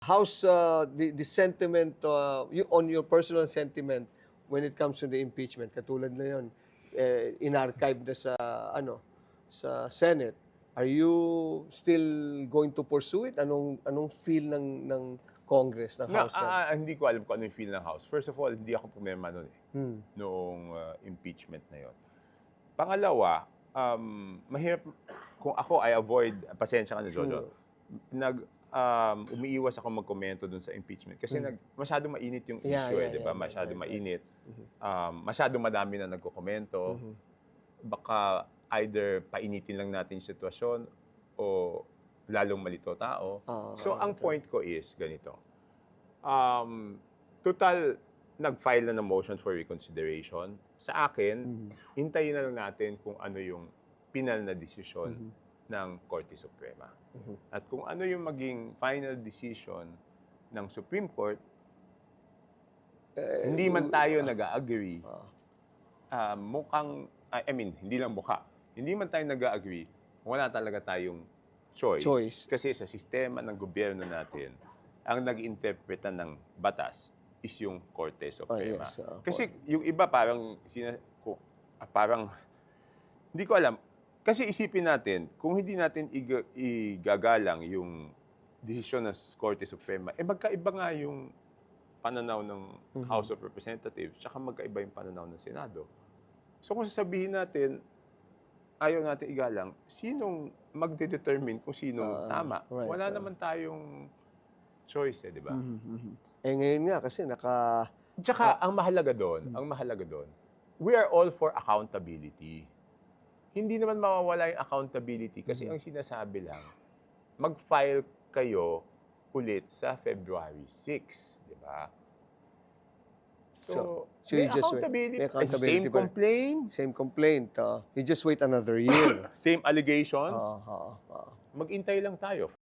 How's the sentiment, on your personal sentiment when it comes to the impeachment? Katulad na yun, in-archive na sa, sa Senate. Are you still going to pursue it? Anong feel ng Congress, ng House? Hindi ko alam kung ano yung feel ng House. First of all, hindi ako pumirma noon noong impeachment na yon. Pangalawa, mahirap, kung ako, I avoid, pasensya ka na, Jojo, umiiwas ako magkomento dun sa impeachment kasi masyadong mainit yung issue, di ba? Masyadong mainit. Masyadong madami na nagkokomento. Baka either painitin lang natin yung sitwasyon o lalong malito tao. So, ang point ko is ganito. Total, nag-file na ng motion for reconsideration. Sa akin, hintayin na lang natin kung ano yung final na desisyon ng Korte Suprema. At kung ano yung maging final decision ng Supreme Court, hindi man tayo nag-agree, mukhang, hindi lang mukha, hindi man tayo nag-agree, wala talaga tayong choice. Kasi sa sistema ng gobyerno natin, ang nag-interpreta ng batas is yung Korte Suprema. Kasi yung iba parang, hindi ko alam. Kasi isipin natin, kung hindi natin igagalang yung desisyon ng Korte Suprema, magkaiba nga yung pananaw ng House of Representatives, tsaka magkaiba yung pananaw ng Senado. So kung sasabihin natin, ayaw natin igalang, sinong magde-determine kung sinong tama? Wala naman tayong choice, di ba? Ngayon nga kasi Tsaka ang mahalaga doon, we are all for accountability. Hindi naman mawawala yung accountability kasi ang sinasabi lang, mag-file kayo ulit sa February 6, di ba? So may accountability. Same complaint. You just wait another year. Same allegations. Mag-intay lang tayo.